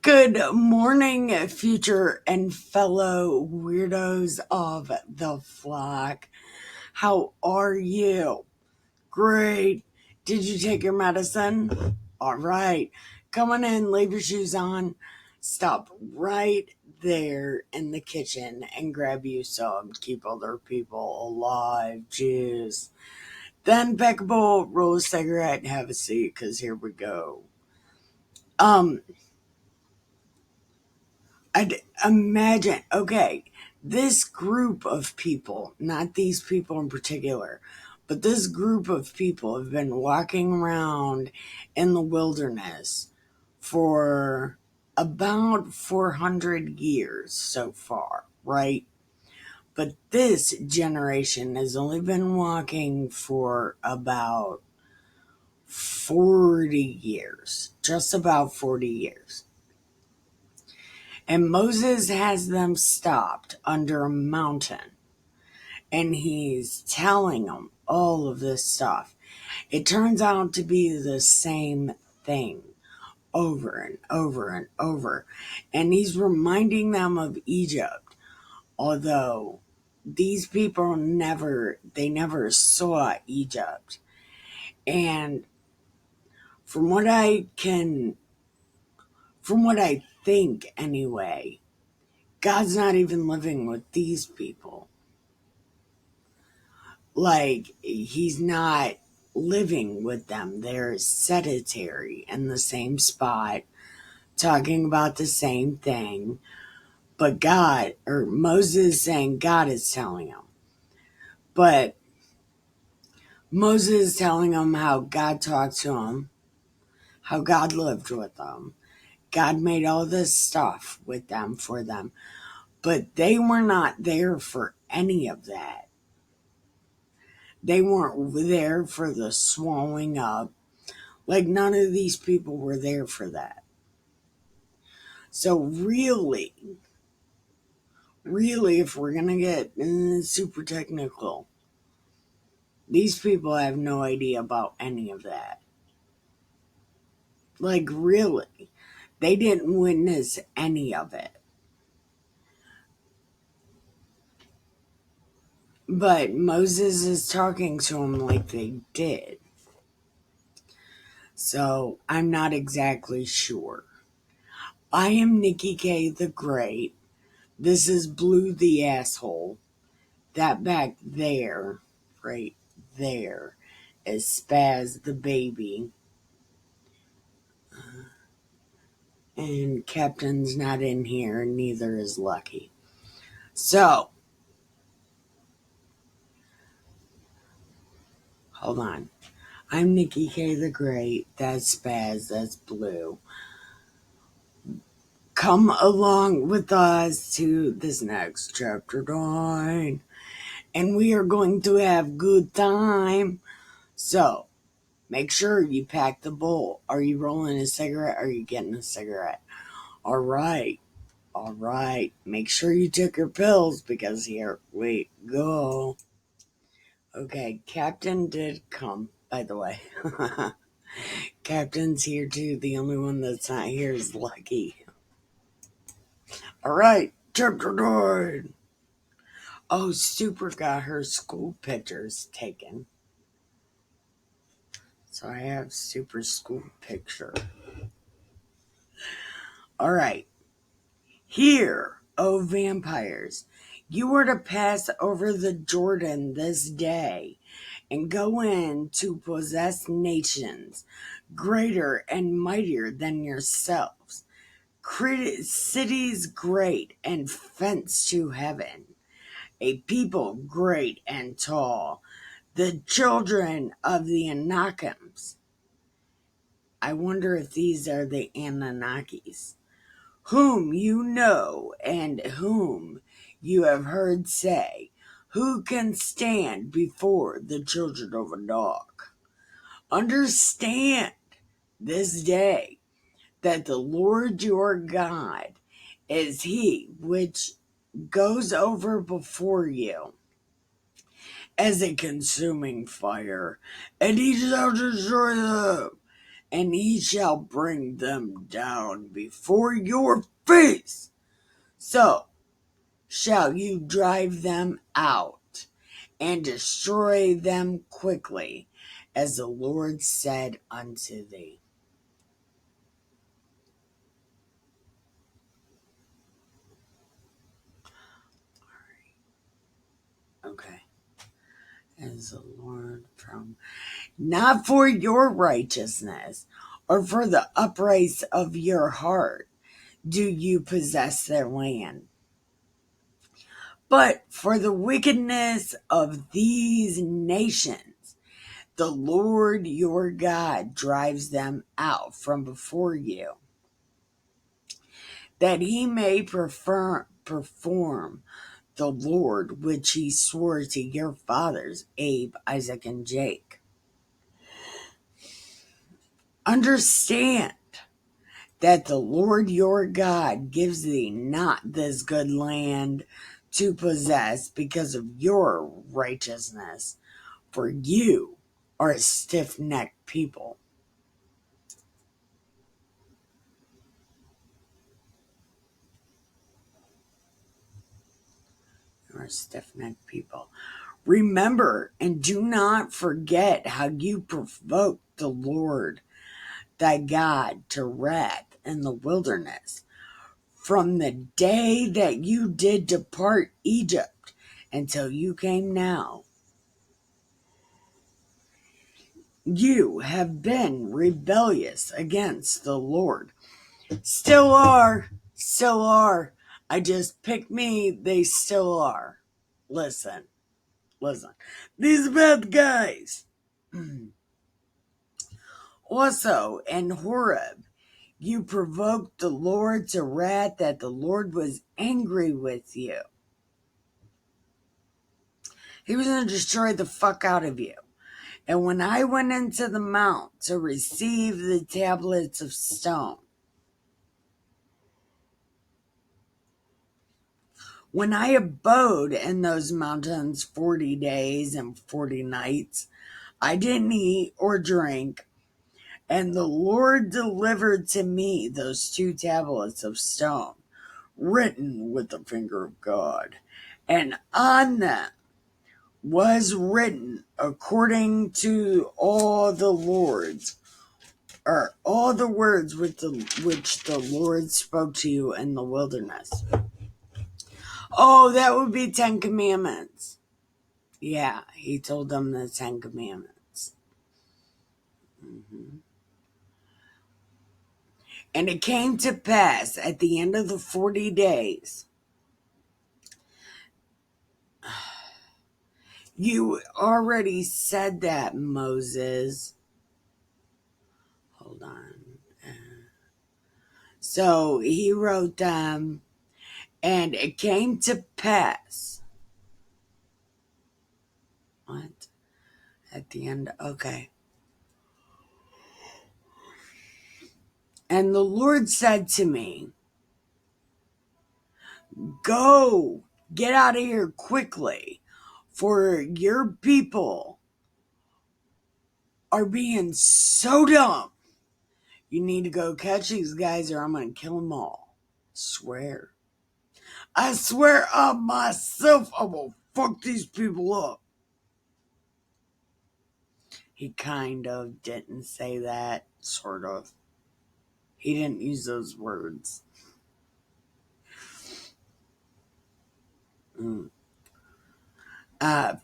Good morning, future and fellow weirdos of the flock. How are you? Great. Did you take your medicine? All right. Come on in, leave your shoes on. Stop right there in the kitchen and grab you some keep other people alive juice. Then pack a bowl, roll a cigarette, and have a seat, because here we go. I'd imagine, okay, this group of people, not these people in particular, but this group of people have been walking around in the wilderness for about 400 years so far, right? But this generation has only been walking for about 40 years, just about 40 years. And Moses has them stopped under a mountain, and he's telling them all of this stuff. It turns out to be the same thing over and over and over. And he's reminding them of Egypt, although these people never saw Egypt. And from what I think anyway, God's not even living with these people. Like, he's not living with them. They're sedentary in the same spot, talking about the same thing. But Moses saying God is telling him. But Moses is telling him how God talked to him, how God lived with them. God made all this stuff with them, for them. But they were not there for any of that. They weren't there for the swallowing up. Like, none of these people were there for that. So really, if we're going to get super technical, these people have no idea about any of that. Like, really, they didn't witness any of it. But Moses is talking to them like they did. So I'm not exactly sure. I am Nikki K the Great. This is Blue the Asshole. That back there, right there, is Spaz the Baby. And Captain's not in here, neither is Lucky. So, hold on. I'm Nikki K the Great. That's Spaz. That's Blue. Come along with us to this next chapter 9. And we are going to have good time. So, make sure you pack the bowl. Are you rolling a cigarette? Or are you getting a cigarette? All right. Make sure you took your pills, because here we go. Okay, Captain did come, by the way. Captain's here too. The only one that's not here is Lucky. All right, chapter 9. Oh, Super got her school pictures taken. So I have Super's school picture. All right. Hear, O vampires, you are to pass over the Jordan this day and go in to possess nations greater and mightier than yourselves, cities great and fenced to heaven, a people great and tall, the children of the Anakims. I wonder if these are the Anunnakis, whom you know and whom you have heard say, who can stand before the children of Anak? Understand this day that the Lord your God is he which goes over before you as a consuming fire, and he shall destroy them, and he shall bring them down before your face. So shall you drive them out and destroy them quickly, as the Lord said unto thee. Okay. As the Lord from, not for your righteousness or for the upright of your heart do you possess their land, but for the wickedness of these nations, the Lord your God drives them out from before you, that he may perform the Lord which he swore to your fathers, Abe, Isaac, and Jacob. Understand that the Lord your God gives thee not this good land to possess because of your righteousness, for you are a stiff-necked people. You are a stiff-necked people. Remember and do not forget how you provoked the Lord thy God to wrath in the wilderness, from the day that you did depart Egypt until you came now. You have been rebellious against the Lord. Still are. I just picked me. They still are. Listen. These bad guys. Also, in Horeb, you provoked the Lord to wrath, that the Lord was angry with you. He was going to destroy the fuck out of you. And when I went into the mount to receive the tablets of stone, when I abode in those mountains 40 days and 40 nights, I didn't eat or drink, and the Lord delivered to me those 2 tablets of stone, written with the finger of God, and on them was written according to all the words which the Lord spoke to you in the wilderness. Oh, that would be 10 commandments. Yeah, he told them the 10 commandments. And it came to pass at the end of the 40 days. You already said that, Moses. Hold on. So he wrote them, and it came to pass. What? At the end? Okay. And the Lord said to me, go, get out of here quickly, for your people are being so dumb. You need to go catch these guys or I'm going to kill them all. Swear. I swear on myself I will fuck these people up. He kind of didn't say that, sort of. He didn't use those words.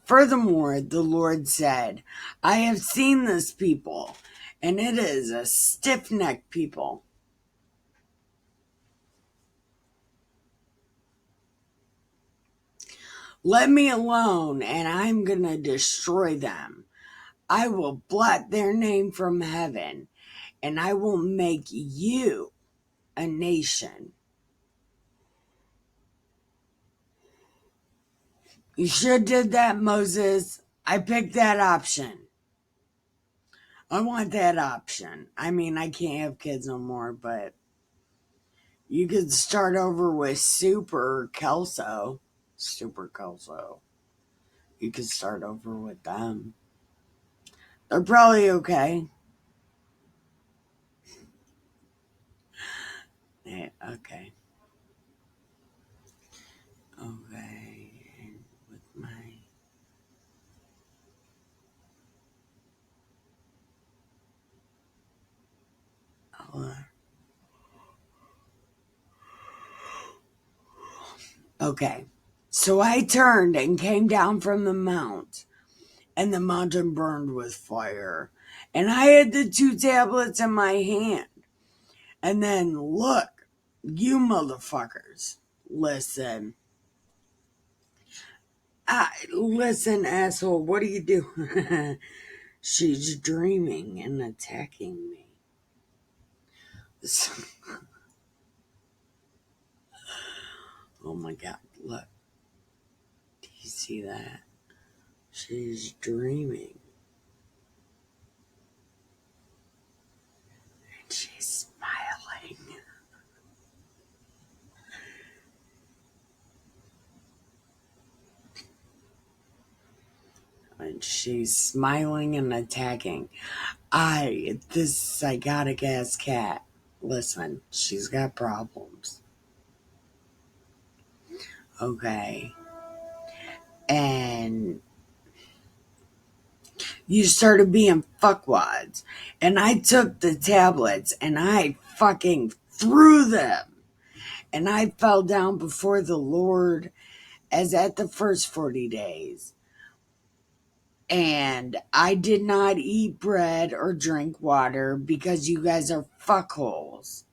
Furthermore, the Lord said, I have seen this people, and it is a stiff-necked people. Let me alone, and I'm going to destroy them. I will blot their name from heaven, and I will make you a nation. You should have did that, Moses. I picked that option. I want that option. I mean, I can't have kids no more, but you could start over with Super Kelso. You could start over with them. They're probably okay. Okay. Okay. And with my. Okay. So I turned and came down from the mount, and the mountain burned with fire. And I had the 2 tablets in my hand. And then, look, you motherfuckers, listen. Listen, asshole, what are you doing? She's dreaming and attacking me. Oh my god, look. Do you see that? She's dreaming. And she's smiling. And she's smiling and attacking. This psychotic ass cat, listen, she's got problems. Okay. And you started being fuckwads. And I took the tablets and I fucking threw them. And I fell down before the Lord as at the first 40 days. And I did not eat bread or drink water because you guys are fuckholes.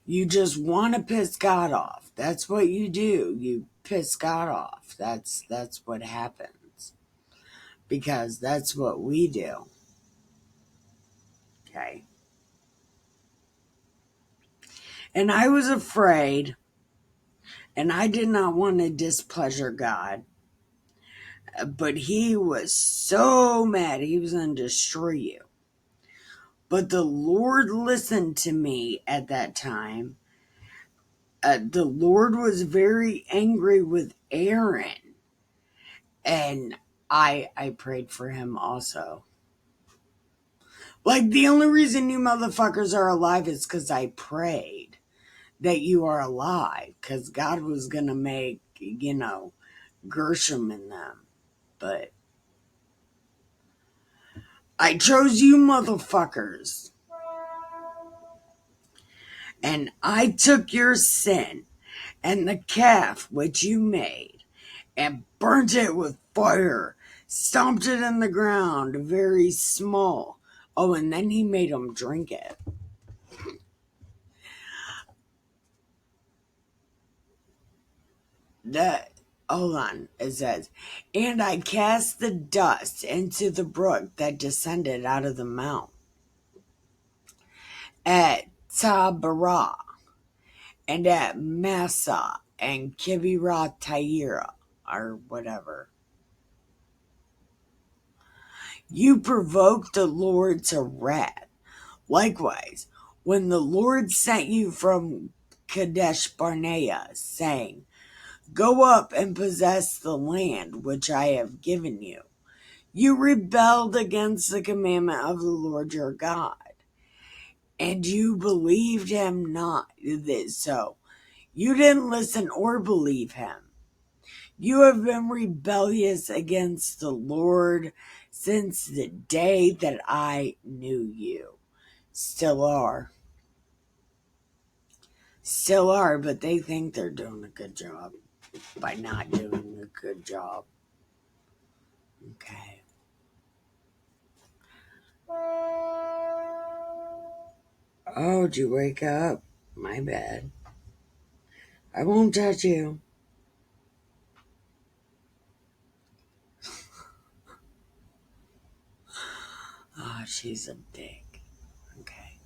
You just want to piss God off. That's what you do. You piss God off. That's what happens. Because that's what we do. Okay. And I was afraid, and I did not want to displeasure God. But he was so mad, he was going to destroy you. But the Lord listened to me at that time. The Lord was very angry with Aaron. And I prayed for him also. Like, the only reason you motherfuckers are alive is because I prayed that you are alive. Because God was going to make, Gershom in them. But I chose you motherfuckers. And I took your sin and the calf which you made and burnt it with fire, stomped it in the ground very small. Oh, and then he made them drink it. Hold on, it says, and I cast the dust into the brook that descended out of the mount at Taberah and at Massa and Kibirath Taira, or whatever. You provoked the Lord to wrath. Likewise, when the Lord sent you from Kadesh Barnea, saying, go up and possess the land which I have given you, you rebelled against the commandment of the Lord your God, and you believed him not. So you didn't listen or believe him. You have been rebellious against the Lord since the day that I knew you. Still are. Still are, but they think they're doing a good job by not doing a good job. Okay. Oh, did you wake up? My bad. I won't touch you. Oh, she's a dick. Okay.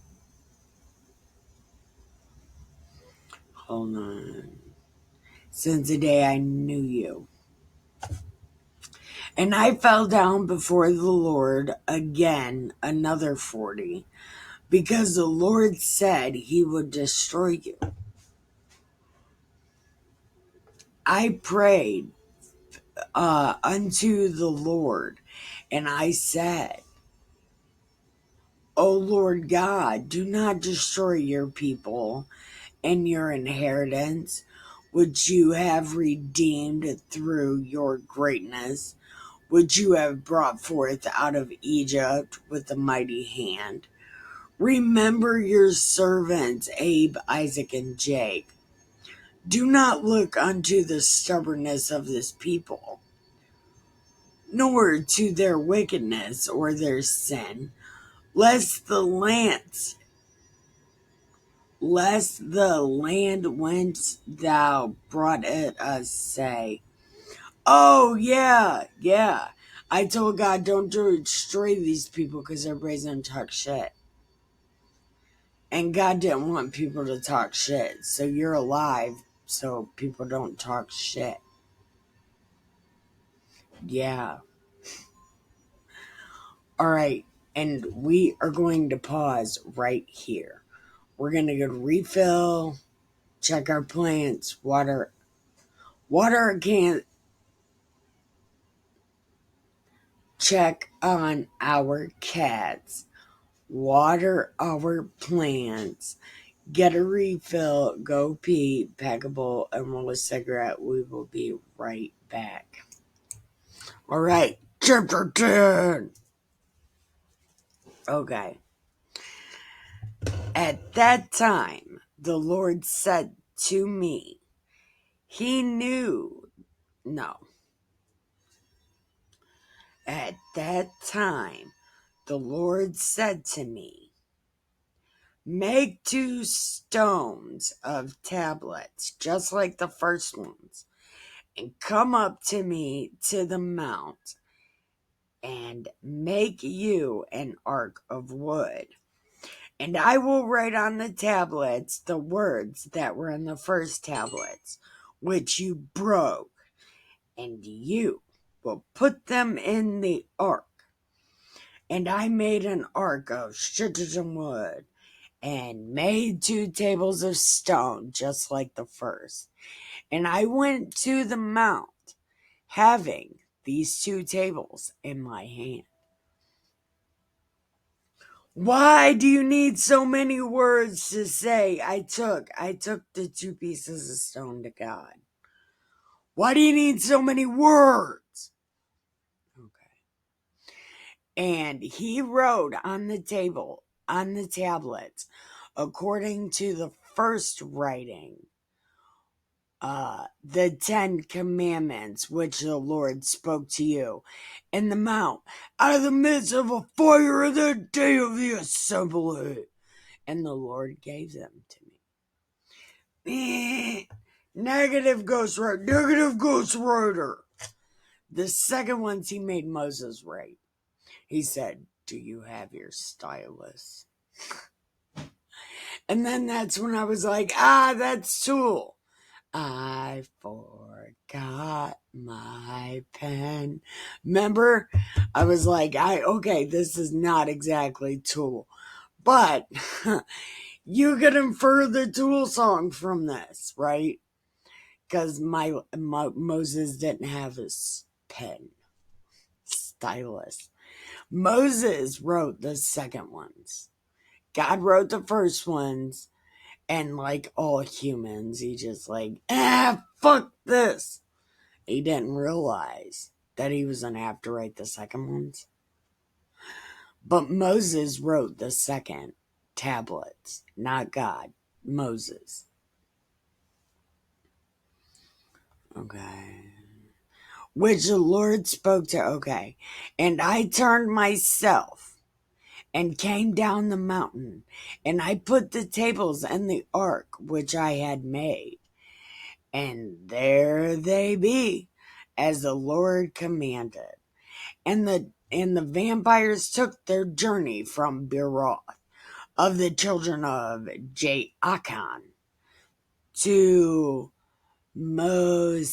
Hold on. Since the day I knew you. And I fell down before the Lord again another 40, because the Lord said he would destroy you. I prayed unto the Lord, and I said, O Lord God, do not destroy your people and your inheritance, which you have redeemed through your greatness, which you have brought forth out of Egypt with a mighty hand. Remember your servants, Abe, Isaac, and Jake. Do not look unto the stubbornness of this people, nor to their wickedness or their sin, lest the land whence thou broughtest us say, oh, yeah. I told God, don't destroy these people because they're raising talk shit. And God didn't want people to talk shit. So you're alive so people don't talk shit. Yeah. All right. And we are going to pause right here. We're going to go refill, check our plants, water our can, check on our cats, water our plants, get a refill, go pee, pack a bowl, and roll a cigarette. We will be right back. All right, chapter 10. Okay. At that time, the Lord said to me, At that time, the Lord said to me, make 2 stones of tablets, just like the first ones, and come up to me to the mount, and make you an ark of wood. And I will write on the tablets the words that were in the first tablets, which you broke, and you will put them in the ark. And I made an ark of shittim wood, and made 2 tables of stone, just like the first. And I went to the mount, having these 2 tables in my hand. Why do you need so many words to say, I took the 2 pieces of stone to God? Why do you need so many words? Okay. And he wrote on the tablets, according to the first writing, the 10 commandments which the Lord spoke to you in the mount, out of the midst of a fire in the day of the assembly. And the Lord gave them to me. Negative ghostwriter. The second ones he made Moses write. He said, do you have your stylus? And then that's when I was like, that's Tool. I forgot my pen. Remember? I was like, this is not exactly Tool. But you could infer the Tool song from this, right? Because my Moses didn't have his pen. Stylus. Moses wrote the second ones. God wrote the first ones. And like all humans, he just like, fuck this. He didn't realize that he was going to have to write the second ones. But Moses wrote the second tablets, not God. Moses. Okay. Which the Lord spoke to, okay. And I turned myself and came down the mountain, and I put the tables in the ark which I had made. And there they be, as the Lord commanded. And the vampires took their journey from Beeroth of the children of Jaachan to Moserah.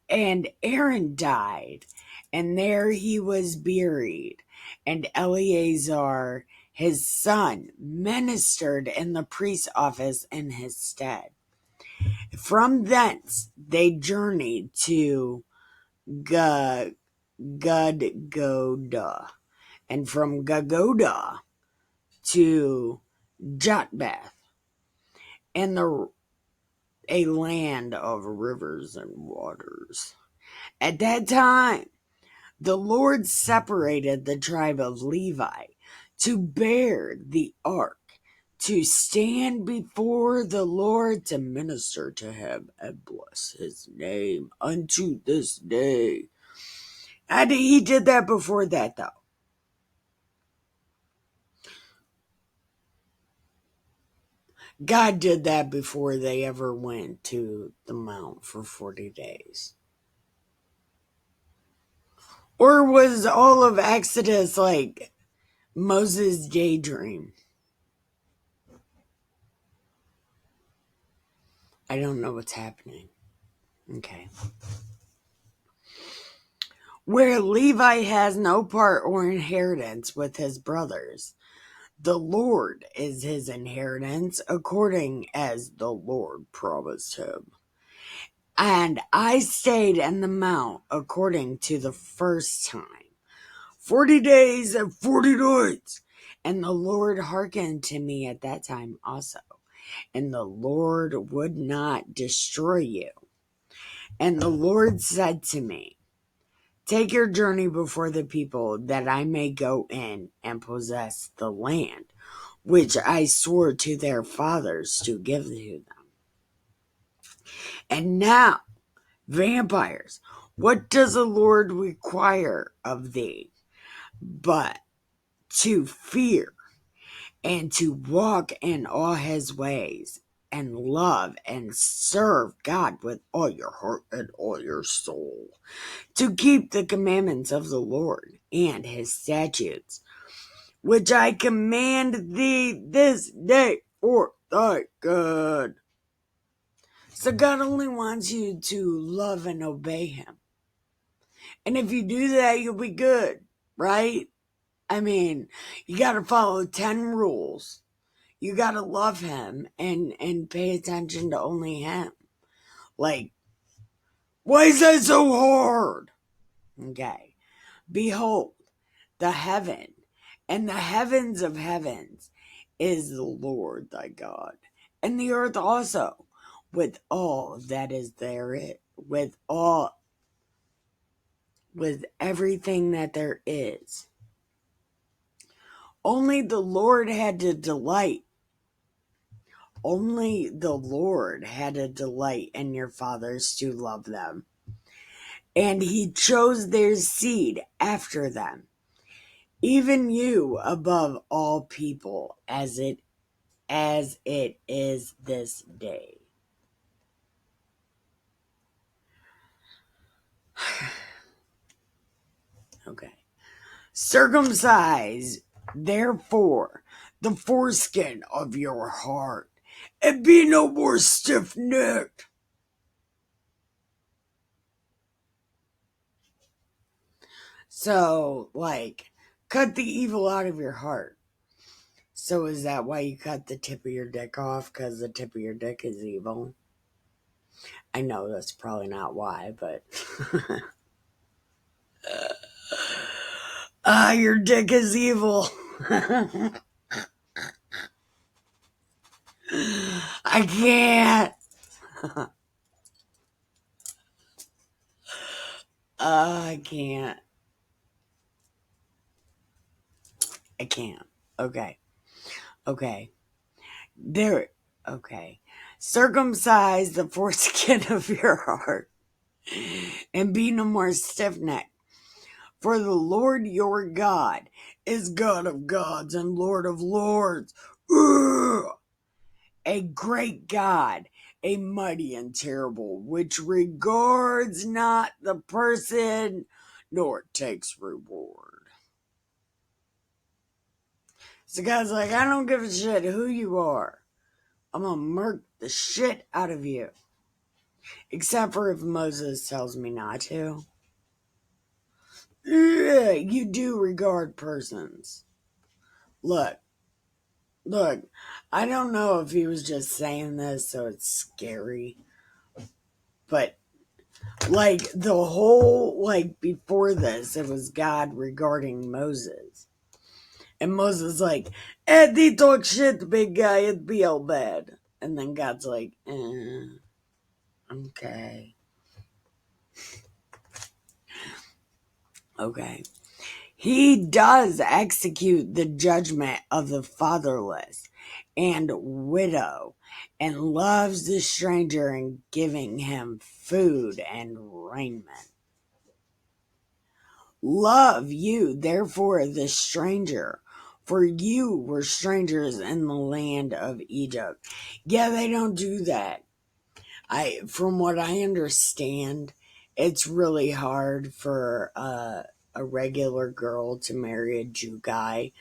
And Aaron died, and there he was buried. And Eleazar, his son, ministered in the priest's office in his stead. From thence they journeyed to Gudgodah, and from Gagoda to Jotbath, and a land of rivers and waters. At that time, the Lord separated the tribe of Levi to bear the ark, to stand before the Lord, to minister to him and bless his name unto this day. And he did that before that, though. God did that before they ever went to the mount for 40 days. Or was all of Exodus like Moses' daydream? I don't know what's happening. Okay. Where Levi has no part or inheritance with his brothers, the Lord is his inheritance, according as the Lord promised him. And I stayed in the mount according to the first time, 40 days and 40 nights. And the Lord hearkened to me at that time also. And the Lord would not destroy you. And the Lord said to me, take your journey before the people, that I may go in and possess the land, which I swore to their fathers to give to them. And now, vampires, what does the Lord require of thee but to fear and to walk in all his ways, and love and serve God with all your heart and all your soul, to keep the commandments of the Lord and his statutes, which I command thee this day for thy good. So God only wants you to love and obey him. And if you do that, you'll be good, right? I mean, you got to follow 10 rules. You got to love him and pay attention to only him. Like, why is that so hard? Okay. Behold, the heaven and the heavens of heavens is the Lord thy God, and the earth also, with all that is therein, with everything that there is. Only the Lord had to delight. Only the Lord had a delight in your fathers to love them, and he chose their seed after them, even you above all people, as it is this day. Okay. Circumcise, therefore, the foreskin of your heart, and be no more stiff-necked. So, like, cut the evil out of your heart. So is that why you cut the tip of your dick off? Because the tip of your dick is evil? I know that's probably not why, but... your dick is evil. I can't. I can't. I can't. Okay. There. Okay. Circumcise the foreskin of your heart, and be no more stiff-necked. For the Lord your God is God of gods and Lord of lords. Ugh! A great God, a mighty and terrible, which regards not the person, nor takes reward. So God's like, I don't give a shit who you are. I'm gonna murk the shit out of you. Except for if Moses tells me not to. Yeah, you do regard persons. Look, I don't know if he was just saying this so it's scary. But, like, the whole, like, before this, it was God regarding Moses. And Moses is like, they talk shit, big guy, it'd be all bad. And then God's like, okay. Okay. He does execute the judgment of the fatherless and widow and loves the stranger and giving him food and raiment. Love you, therefore, the stranger, for you were strangers in the land of Egypt. Yeah, they don't do that. From what I understand, it's really hard for a regular girl to marry a Jew guy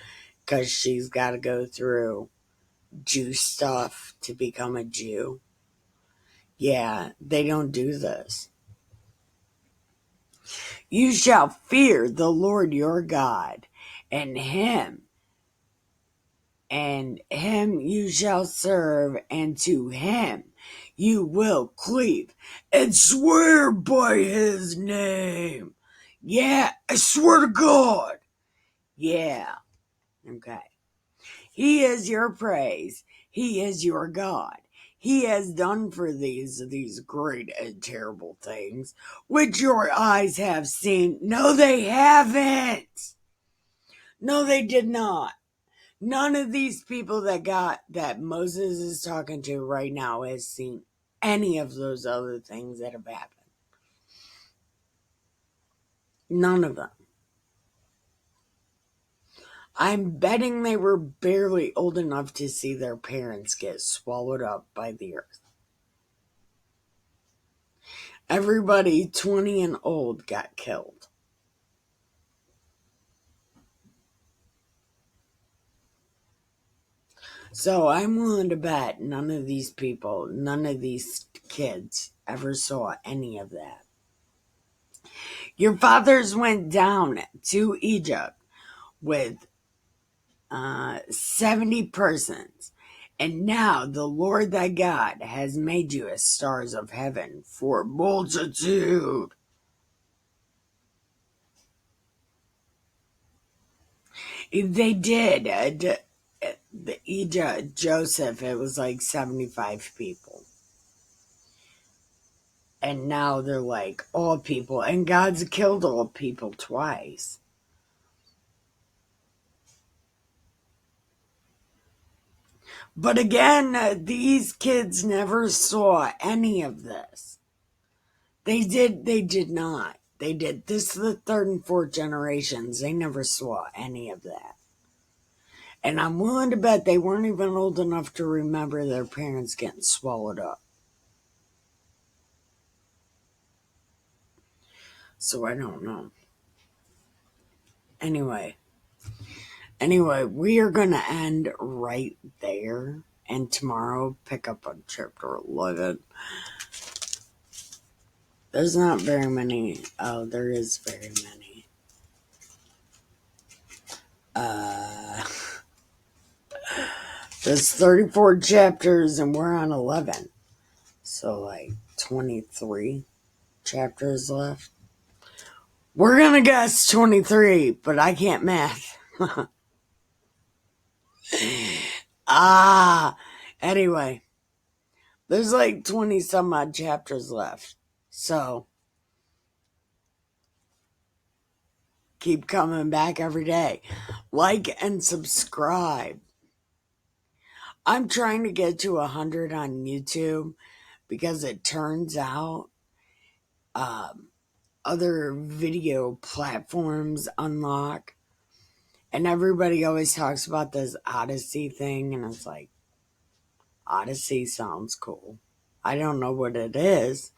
because she's got to go through Jew stuff to become a Jew. Yeah, they don't do this. You shall fear the Lord your God, and him you shall serve, and to him you will cleave and swear by his name. Yeah, I swear to God. Yeah, okay. He is your praise. He is your God. He has done for these great and terrible things, which your eyes have seen. No, they haven't. No, they did not. None of these people that Moses is talking to right now has seen any of those other things that have happened. None of them. I'm betting they were barely old enough to see their parents get swallowed up by the earth. Everybody 20 and old got killed. So I'm willing to bet none of these people, none of these kids ever saw any of that. Your fathers went down to Egypt with 70 persons, and now the Lord thy God has made you as stars of heaven for multitude. They did. Joseph, it was like 75 people. And now they're like all people. And God's killed all people twice. But again, these kids never saw any of this. They did not. They did. This is the third and fourth generations. They never saw any of that. And I'm willing to bet they weren't even old enough to remember their parents getting swallowed up. So I don't know. Anyway, we are going to end right there. And tomorrow, pick up on chapter 11. There's not very many. Oh, there is very many. There's 34 chapters and we're on 11. So like 23 chapters left. We're going to guess 23, but I can't math. Anyway. There's like 20 some odd chapters left. So keep coming back every day. Like and subscribe. I'm trying to get to 100 on YouTube because it turns out other video platforms unlock. And everybody always talks about this Odyssey thing. And it's like, Odyssey sounds cool. I don't know what it is.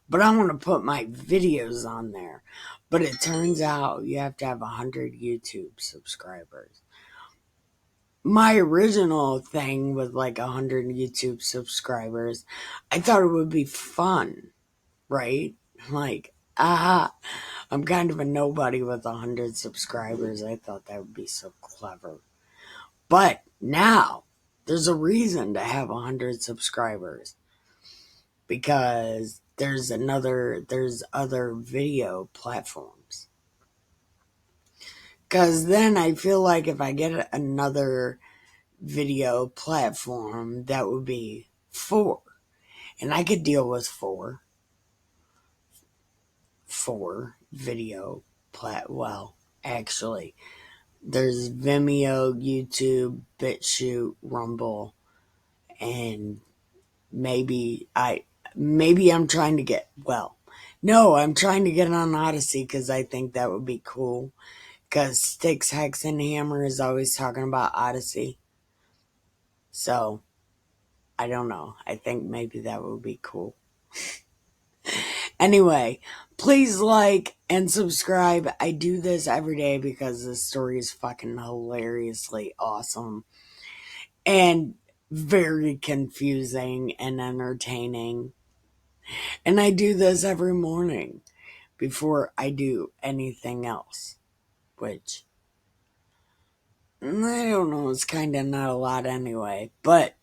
But I want to put my videos on there. But it turns out you have to have 100 YouTube subscribers. My original thing with like 100 YouTube subscribers, I thought it would be fun, right? Like, I'm kind of a nobody with 100 subscribers. I thought that would be so clever. But now, there's a reason to have 100 subscribers. Because there's other video platforms. Because then I feel like if I get another video platform, that would be 4. And I could deal with 4 video well, actually, there's Vimeo, YouTube, BitChute, Rumble, and maybe I'm trying to get, no, I'm trying to get on Odyssey because I think that would be cool. Because Sticks, Hex, and Hammer is always talking about Odyssey. So, I don't know. I think maybe that would be cool. Anyway, please like and subscribe. I do this every day because this story is fucking hilariously awesome. And very confusing and entertaining. And I do this every morning before I do anything else, which I don't know, it's kind of not a lot anyway, but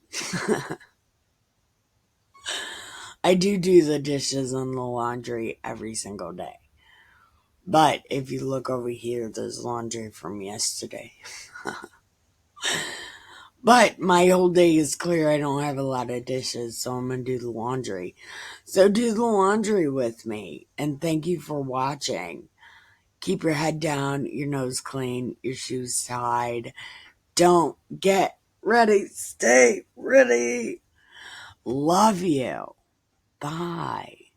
I do the dishes and the laundry every single day. But if you look over here, there's laundry from yesterday. But my whole day is clear. I don't have a lot of dishes, so I'm going to do the laundry. So do the laundry with me. And thank you for watching. Keep your head down, your nose clean, your shoes tied. Don't get ready. Stay ready. Love you. Bye.